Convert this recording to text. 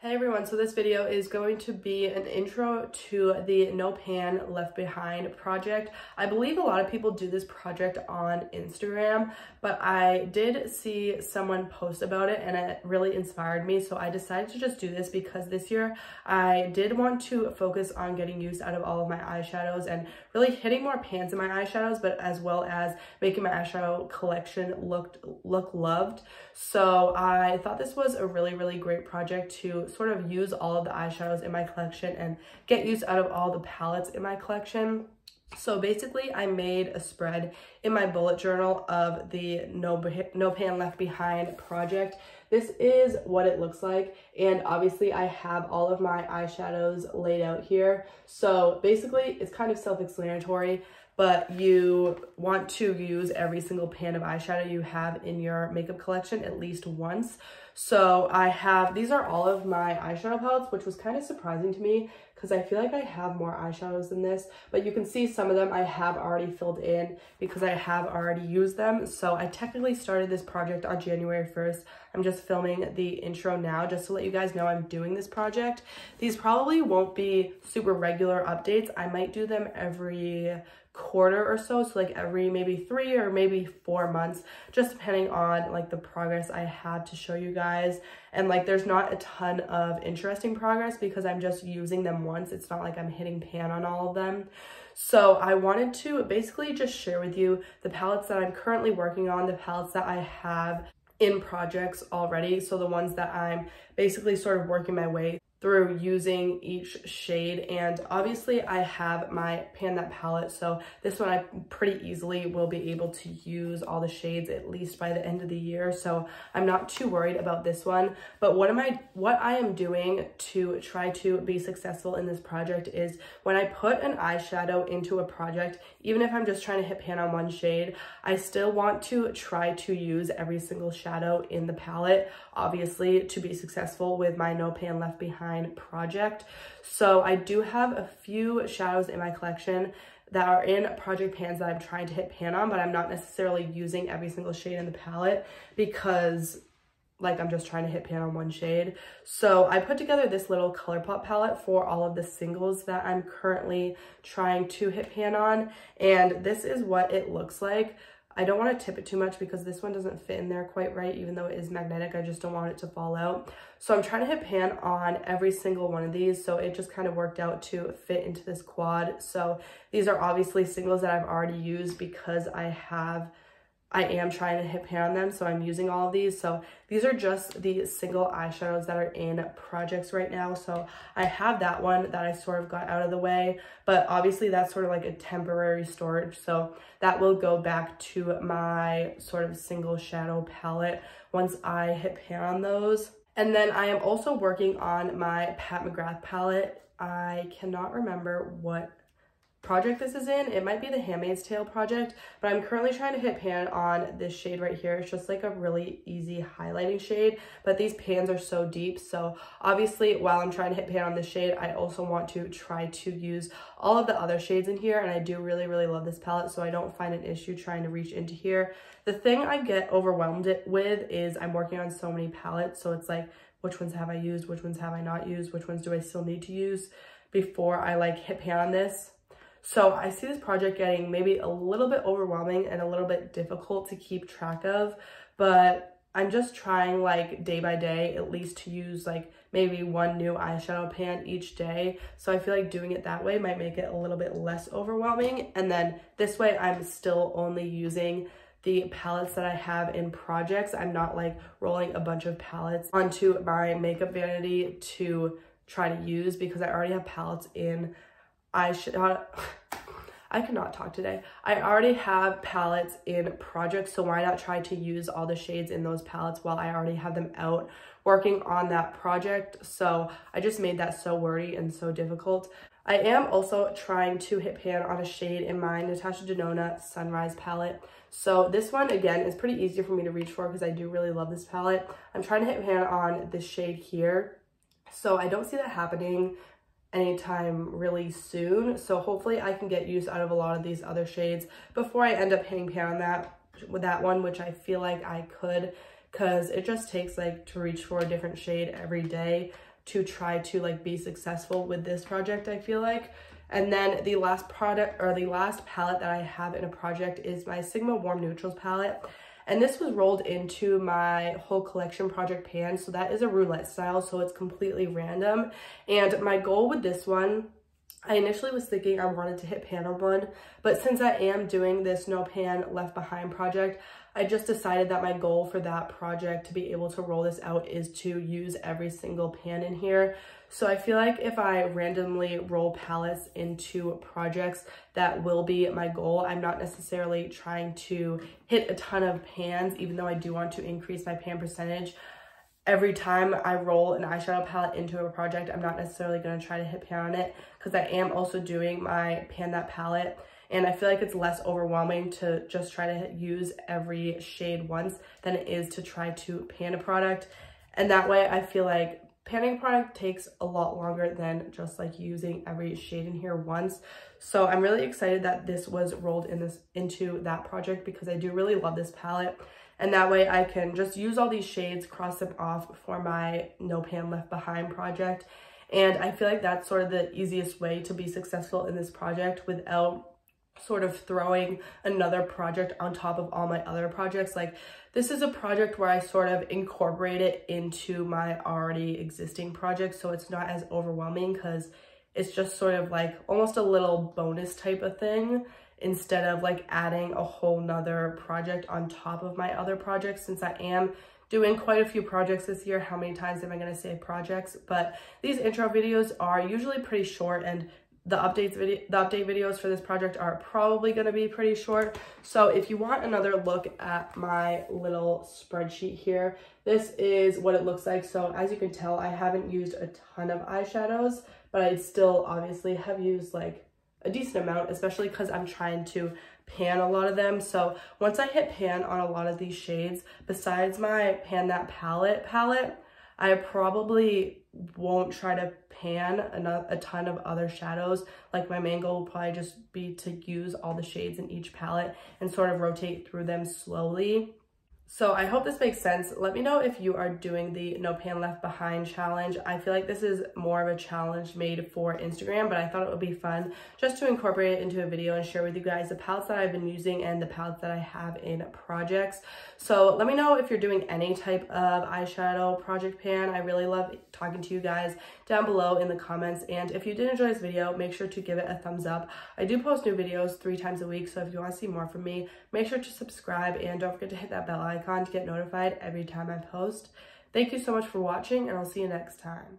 Hey everyone, so this video is going to be an intro to the No Pan Left Behind project. I believe a lot of people do this project on Instagram, but I did see someone post about it and it really inspired me. So I decided to just do this because this year I did want to focus on getting use out of all of my eyeshadows and really hitting more pans in my eyeshadows, but as well as making my eyeshadow collection look loved. So I thought this was a really great project to sort of use all of the eyeshadows in my collection and get use out of all the palettes in my collection. So basically I made a spread in my bullet journal of the No Pan Left Behind project. This is what it looks like, and obviously I have all of my eyeshadows laid out here. So basically it's kind of self-explanatory, but you want to use every single pan of eyeshadow you have in your makeup collection at least once. So these are all of my eyeshadow palettes, which was kind of surprising to me because I feel like I have more eyeshadows than this, but you can see some of them I have already filled in because I have already used them. So I technically started this project on January 1st. I'm just filming the intro now just to let you guys know I'm doing this project. These probably won't be super regular updates. I might do them every quarter or so like every maybe 3 or maybe 4 months, just depending on like the progress I have to show you guys. And like there's not a ton of interesting progress because I'm just using them once. It's not like I'm hitting pan on all of them. So I wanted to basically just share with you the palettes that I'm currently working on, the palettes that I have in projects already, so the ones that I'm basically sort of working my way through using each shade. And obviously I have my Pan That palette, so this one I pretty easily will be able to use all the shades at least by the end of the year, so I'm not too worried about this one. But what I am doing to try to be successful in this project is when I put an eyeshadow into a project, even if I'm just trying to hit pan on one shade, I still want to try to use every single shadow in the palette, obviously, to be successful with my No Pan Left Behind project. So I do have a few shadows in my collection that are in project pans that I'm trying to hit pan on, but I'm not necessarily using every single shade in the palette because like I'm just trying to hit pan on one shade. So I put together this little ColourPop palette for all of the singles that I'm currently trying to hit pan on, and this is what it looks like. I don't want to tip it too much because this one doesn't fit in there quite right, even though it is magnetic. I just don't want it to fall out. So I'm trying to hit pan on every single one of these, so it just kind of worked out to fit into this quad. So these are obviously singles that I've already used because I am trying to hit pan on them, so I'm using all of these. So these are just the single eyeshadows that are in projects right now. So I have that one that I sort of got out of the way, but obviously that's sort of like a temporary storage. So that will go back to my sort of single shadow palette once I hit pan on those. And then I am also working on my Pat McGrath palette. I cannot remember what project this is in. It might be the Handmaid's Tale project, but I'm currently trying to hit pan on this shade right here. It's just like a really easy highlighting shade, but these pans are so deep. So obviously while I'm trying to hit pan on this shade, I also want to try to use all of the other shades in here, and I do really love this palette, so I don't find an issue trying to reach into here. The thing I get overwhelmed with is I'm working on so many palettes, so it's like, which ones have I used, which ones have I not used, which ones do I still need to use before I like hit pan on this. So I see this project getting maybe a little bit overwhelming and a little bit difficult to keep track of, but I'm just trying like day by day at least to use like maybe one new eyeshadow pan each day. So I feel like doing it that way might make it a little bit less overwhelming. And then this way I'm still only using the palettes that I have in projects. I'm not like rolling a bunch of palettes onto my makeup vanity to try to use because I already have palettes in I cannot talk today. I already have palettes in projects, so why not try to use all the shades in those palettes while I already have them out working on that project? So I just made that so wordy and so difficult. I am also trying to hit pan on a shade in my Natasha Sunrise palette. So this one, again, is pretty easy for me to reach for because I do really love this palette. I'm trying to hit pan on this shade here. So I don't see that happening anytime really soon, so hopefully I can get use out of a lot of these other shades before I end up hitting pan on that one, which I feel like I could, because it just takes like to reach for a different shade every day. to try to like be successful with this project, I feel like. And then the last product, or the last palette that I have in a project, is my Sigma Warm Neutrals palette. And this was rolled into my whole collection project pan. So that is a roulette style, so it's completely random. And my goal with this one, I initially was thinking I wanted to hit pan on one, but since I am doing this no pan left behind project, I just decided that my goal for that project to be able to roll this out is to use every single pan in here. So I feel like if I randomly roll palettes into projects, that will be my goal. I'm not necessarily trying to hit a ton of pans, even though I do want to increase my pan percentage. Every time I roll an eyeshadow palette into a project, I'm not necessarily going to try to hit pan on it, because I am also doing my pan that palette. And I feel like it's less overwhelming to just try to use every shade once than it is to try to pan a product. And that way I feel like panning a product takes a lot longer than just like using every shade in here once. So I'm really excited that this was rolled into that project, because I do really love this palette. And that way I can just use all these shades, cross them off for my no pan left behind project. And I feel like that's sort of the easiest way to be successful in this project without sort of throwing another project on top of all my other projects. Like, this is a project where I sort of incorporate it into my already existing project, so it's not as overwhelming, because it's just sort of like almost a little bonus type of thing, instead of like adding a whole nother project on top of my other projects. Since I am doing quite a few projects this year, how many times am I going to say projects? But these intro videos are usually pretty short, and the update videos for this project are probably going to be pretty short. So if you want another look at my little spreadsheet here, this is what it looks like. So as you can tell, I haven't used a ton of eyeshadows, but I still obviously have used like a decent amount, especially because I'm trying to pan a lot of them. So once I hit pan on a lot of these shades, besides my pan that palette, I probably won't try to pan a ton of other shadows. Like, my main goal will probably just be to use all the shades in each palette and sort of rotate through them slowly. So I hope this makes sense. Let me know if you are doing the no pan left behind challenge. I feel like this is more of a challenge made for Instagram, but I thought it would be fun just to incorporate it into a video and share with you guys the palettes that I've been using and the palettes that I have in projects. So let me know if you're doing any type of eyeshadow project pan. I really love talking to you guys down below in the comments. And if you did enjoy this video, make sure to give it a thumbs up. I do post new videos 3 times a week, so if you want to see more from me, make sure to subscribe and don't forget to hit that bell icon to get notified every time I post. Thank you so much for watching, and I'll see you next time.